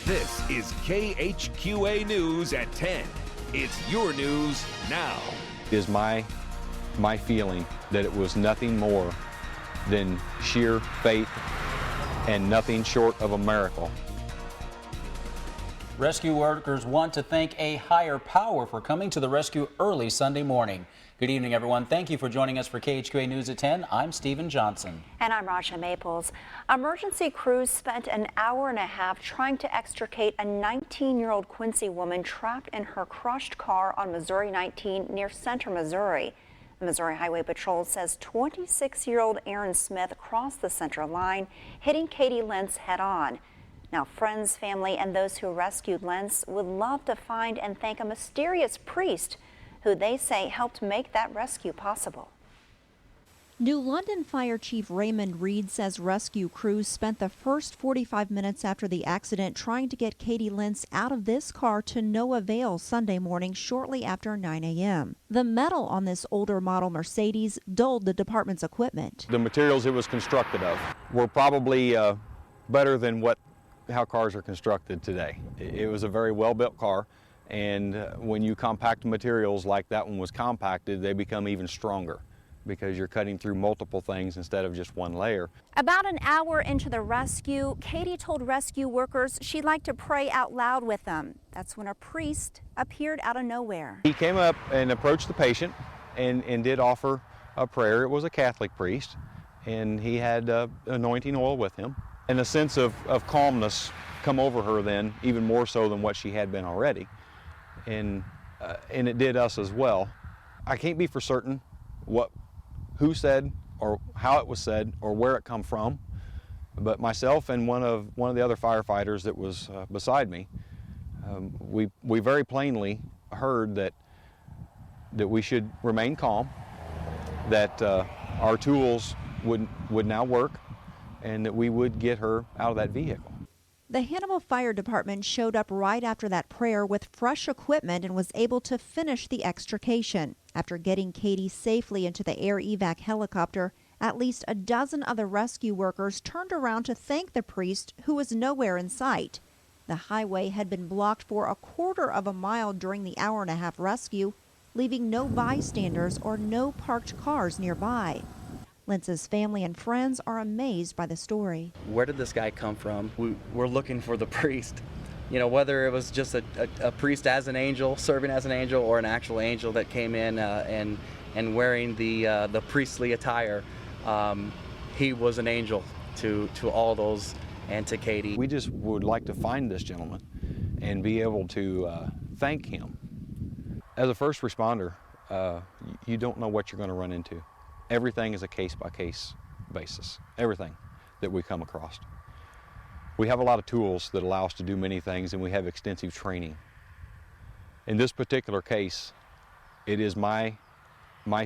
This is KHQA News at 10. It's your news now. It is my feeling that it was nothing more than sheer faith and nothing short of a miracle. Rescue workers want to thank a higher power for coming to the rescue early Sunday morning. Good evening, everyone. Thank you for joining us for KHQA News at 10. I'm Stephen Johnson. And I'm Raja Maples. Emergency crews spent an hour and a half trying to extricate a 19-year-old Quincy woman trapped in her crushed car on Missouri 19 near Center, Missouri. The Missouri Highway Patrol says 26-year-old Aaron Smith crossed the center line, hitting Katie Lentz head-on. Now, friends, family, and those who rescued Lentz would love to find and thank a mysterious priest who they say helped make that rescue possible. New London Fire Chief Raymond Reed says rescue crews spent the first 45 minutes after the accident trying to get Katie Lentz out of this car to no avail Sunday morning shortly after 9 a.m. The metal on this older model Mercedes dulled the department's equipment. The materials it was constructed of were probably better than how cars are constructed today. It was a very well-built car, and when you compact materials like that one was compacted, they become even stronger because you're cutting through multiple things instead of just one layer. About an hour into the rescue, Katie told rescue workers she'd like to pray out loud with them. That's when a priest appeared out of nowhere. He came up and approached the patient and did offer a prayer. It was a Catholic priest, and he had anointing oil with him. And a sense of calmness come over her then, even more so than what she had been already. And it did us as well. I can't be for certain who said or how it was said or where it come from, but myself and one of the other firefighters that was beside me, we very plainly heard that we should remain calm, that our tools would now work, and that we would get her out of that vehicle. The Hannibal Fire Department showed up right after that prayer with fresh equipment and was able to finish the extrication. After getting Katie safely into the air evac helicopter, at least a dozen other rescue workers turned around to thank the priest, who was nowhere in sight. The highway had been blocked for a quarter of a mile during the hour-and-a-half rescue, leaving no bystanders or no parked cars nearby. Lentz's family and friends are amazed by the story. Where did this guy come from? We're looking for the priest. You know, whether it was just a priest as an angel, serving as an angel, or an actual angel that came in and wearing the priestly attire, he was an angel to all those and to Katie. We just would like to find this gentleman and be able to thank him. As a first responder, you don't know what you're going to run into. Everything is a case-by-case basis, everything that we come across. We have a lot of tools that allow us to do many things, and we have extensive training. In this particular case, it is my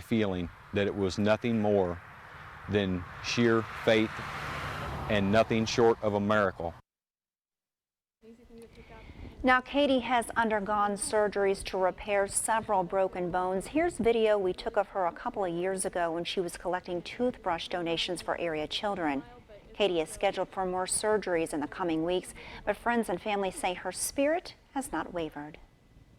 feeling that it was nothing more than sheer faith and nothing short of a miracle. Now, Katie has undergone surgeries to repair several broken bones. Here's video we took of her a couple of years ago when she was collecting toothbrush donations for area children. Katie is scheduled for more surgeries in the coming weeks, but friends and family say her spirit has not wavered.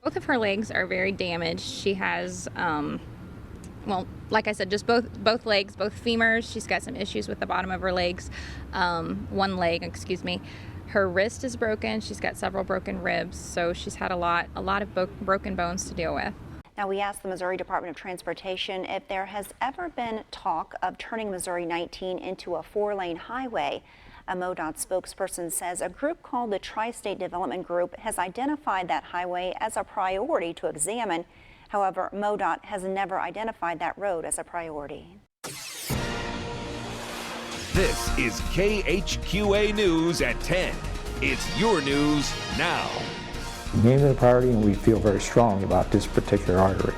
Both of her legs are very damaged. She has, well, like I said, just both legs, both femurs. She's got some issues with the bottom of her legs, one leg, excuse me. Her wrist is broken. She's got several broken ribs, so she's had a lot of broken bones to deal with. Now, we asked the Missouri Department of Transportation if there has ever been talk of turning Missouri 19 into a 4-lane highway. A MoDOT spokesperson says a group called the Tri-State Development Group has identified that highway as a priority to examine. However, MoDOT has never identified that road as a priority. This is KHQA News at 10. It's your news now. We named it a priority, and we feel very strongly about this particular artery.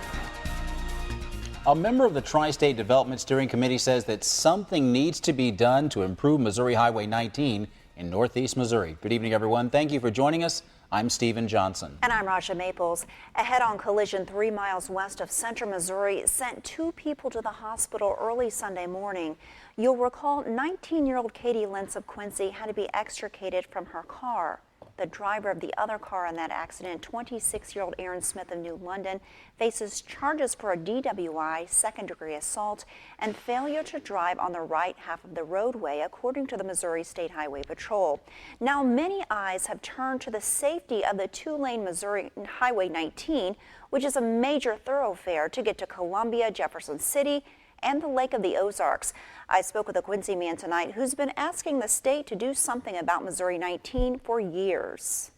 A member of the Tri-State Development Steering Committee says that something needs to be done to improve Missouri Highway 19 in northeast Missouri. Good evening, everyone. Thank you for joining us. I'm Stephen Johnson. And I'm Raja Maples. A head-on collision 3 miles west of Center, Missouri sent 2 people to the hospital early Sunday morning. You'll recall 19-year-old Katie Lentz of Quincy had to be extricated from her car. The driver of the other car in that accident, 26-year-old Aaron Smith of New London, faces charges for a DWI, second-degree assault, and failure to drive on the right half of the roadway, according to the Missouri State Highway Patrol. Now, many eyes have turned to the safety of the two-lane Missouri Highway 19, which is a major thoroughfare to get to Columbia, Jefferson City, and the Lake of the Ozarks. I spoke with a Quincy man tonight who's been asking the state to do something about Missouri 19 for years.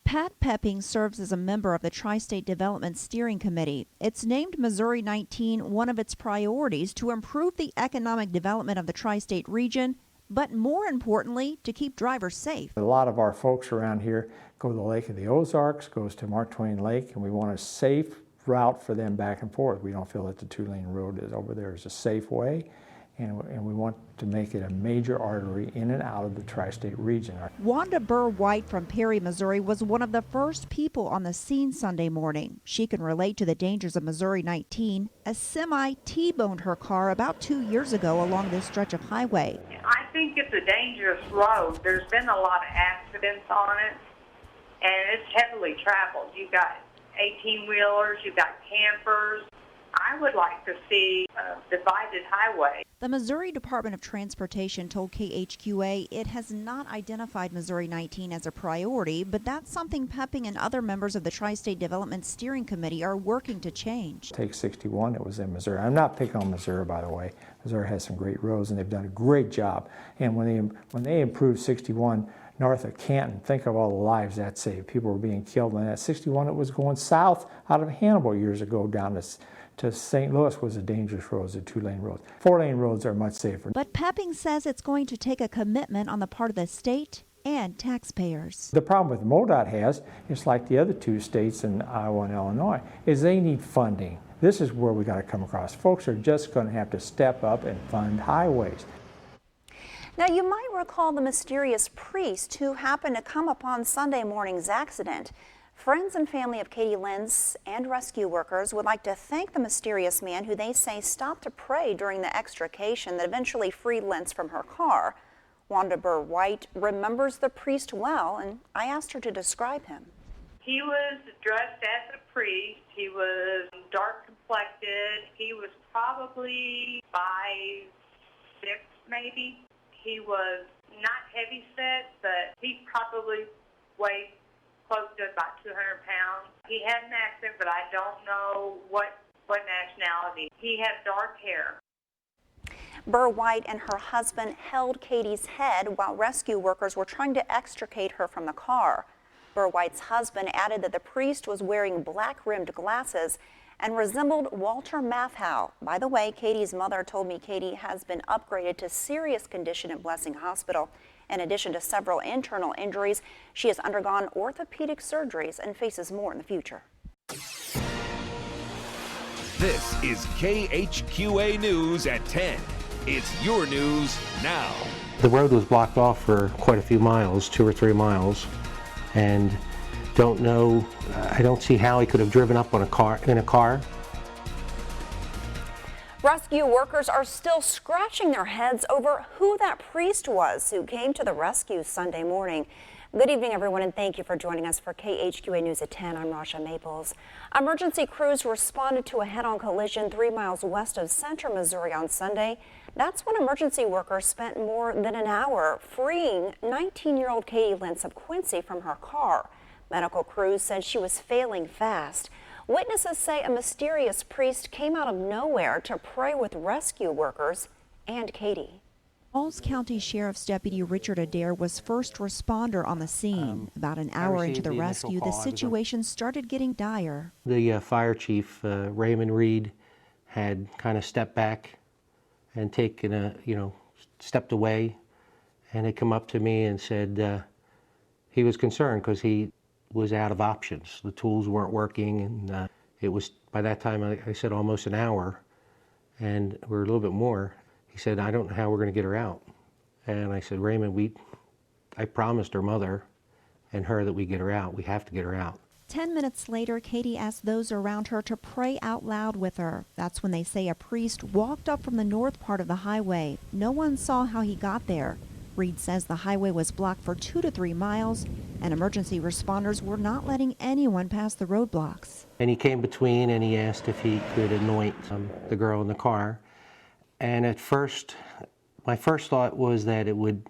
Pat Pepping serves as a member of the Tri-State Development Steering Committee. It's named Missouri 19 one of its priorities to improve the economic development of the tri-state region, but more importantly, to keep drivers safe. A lot of our folks around here go to the Lake of the Ozarks, goes to Mark Twain Lake, and we want a safe route for them back and forth. We don't feel that the two-lane road is over there is a safe way, and we want to make it a major artery in and out of the tri-state region. Wanda Burr White from Perry, Missouri was one of the first people on the scene Sunday morning. She can relate to the dangers of Missouri 19. A semi T-boned her car about 2 years ago along this stretch of highway. I think it's a dangerous road. There's been a lot of accidents on it, and it's heavily traveled. You've got 18-wheelers, you've got campers. I would like to see a divided highway. The Missouri Department of Transportation told KHQA it has not identified Missouri 19 as a priority, but that's something Pepping and other members of the Tri-State Development Steering Committee are working to change. Take 61, it was in Missouri. I'm not picking on Missouri, by the way. Missouri has some great roads, and they've done a great job. And when they improved 61 north of Canton, think of all the lives that saved. People were being killed on that. 61, it was going south out of Hannibal years ago down to St. Louis was a dangerous road, a two-lane road. Four-lane roads are much safer. But Pepping says it's going to take a commitment on the part of the state and taxpayers. The problem with MoDOT has, it's like the other two states in Iowa and Illinois, is they need funding. This is where we got to come across. Folks are just going to have to step up and fund highways. Now, you might recall the mysterious priest who happened to come upon Sunday morning's accident. Friends and family of Katie Lentz and rescue workers would like to thank the mysterious man who they say stopped to pray during the extrication that eventually freed Lentz from her car. Wanda Burr White remembers the priest well, and I asked her to describe him. He was dressed as a priest. He was dark complected. He was probably 5'6", maybe. He was not heavy set, but he probably weighed close to about 200 pounds. He had an accent, but I don't know what nationality. He had dark hair. Burr White and her husband held Katie's head while rescue workers were trying to extricate her from the car. Burr White's husband added that the priest was wearing black-rimmed glasses and resembled Walter Matthau. By the way, Katie's mother told me Katie has been upgraded to serious condition at Blessing Hospital. In addition to several internal injuries, she has undergone orthopedic surgeries and faces more in the future. This is KHQA News at 10. It's your news now. The road was blocked off for quite a few miles, 2 or 3 miles, and I don't see how he could have driven up in a car. Rescue workers are still scratching their heads over who that priest was who came to the rescue Sunday morning. Good evening, everyone, and thank you for joining us for KHQA News at 10. I'm Rasha Maples. Emergency crews responded to a head-on collision 3 miles west of Center, Missouri on Sunday. That's when emergency workers spent more than an hour freeing 19-year-old Katie Lentz of Quincy from her car. Medical crews said she was failing fast. Witnesses say a mysterious priest came out of nowhere to pray with rescue workers and Katie. Falls County Sheriff's Deputy Richard Adair was first responder on the scene. About an hour into the rescue, the situation started getting dire. The fire chief, Raymond Reed, had kind of stepped back and stepped away, and had come up to me and said he was concerned because he was out of options. The tools weren't working, and it was, by that time, I said almost an hour, and we're a little bit more. He said, I don't know how we're going to get her out. And I said, Raymond, I promised her mother and her that we get her out. We have to get her out. 10 minutes later, Katie asked those around her to pray out loud with her. That's when they say a priest walked up from the north part of the highway. No one saw how he got there. Reed says the highway was blocked for 2 to 3 miles, and emergency responders were not letting anyone pass the roadblocks. And he came between and he asked if he could anoint the girl in the car. And at first, my first thought was that it would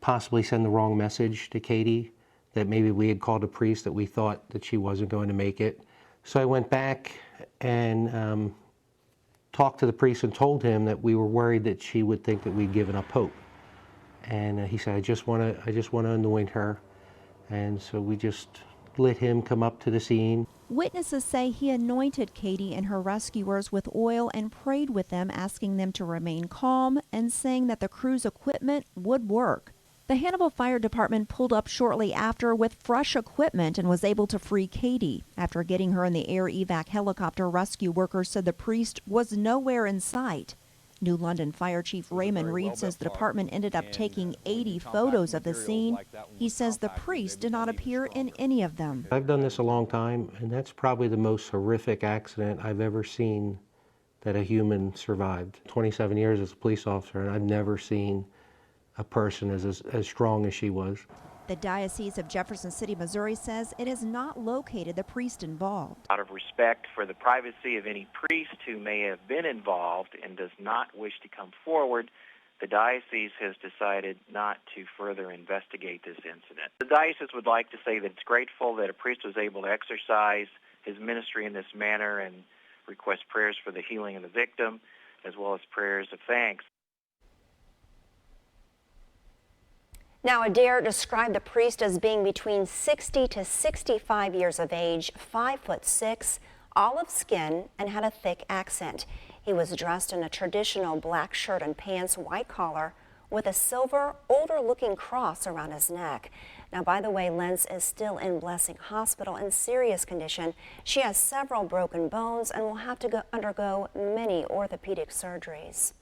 possibly send the wrong message to Katie, that maybe we had called a priest, that we thought that she wasn't going to make it. So I went back and talked to the priest and told him that we were worried that she would think that we'd given up hope. And he said, I just want to anoint her. And so we just let him come up to the scene. Witnesses say he anointed Katie and her rescuers with oil and prayed with them, asking them to remain calm and saying that the crew's equipment would work. The Hannibal Fire Department pulled up shortly after with fresh equipment and was able to free Katie. After getting her in the air evac helicopter, rescue workers said the priest was nowhere in sight. New London Fire Chief Raymond Reed says the department ended up taking 80 photos of the scene. He says the priest did not appear in any of them. I've done this a long time, and that's probably the most horrific accident I've ever seen that a human survived. 27 years as a police officer, and I've never seen a person as strong as she was. The Diocese of Jefferson City, Missouri says it has not located the priest involved. Out of respect for the privacy of any priest who may have been involved and does not wish to come forward, the diocese has decided not to further investigate this incident. The diocese would like to say that it's grateful that a priest was able to exercise his ministry in this manner and request prayers for the healing of the victim, as well as prayers of thanks. Now, Adair described the priest as being between 60 to 65 years of age, 5'6", olive skin, and had a thick accent. He was dressed in a traditional black shirt and pants, white collar, with a silver, older-looking cross around his neck. Now, by the way, Lentz is still in Blessing Hospital in serious condition. She has several broken bones and will have to undergo many orthopedic surgeries.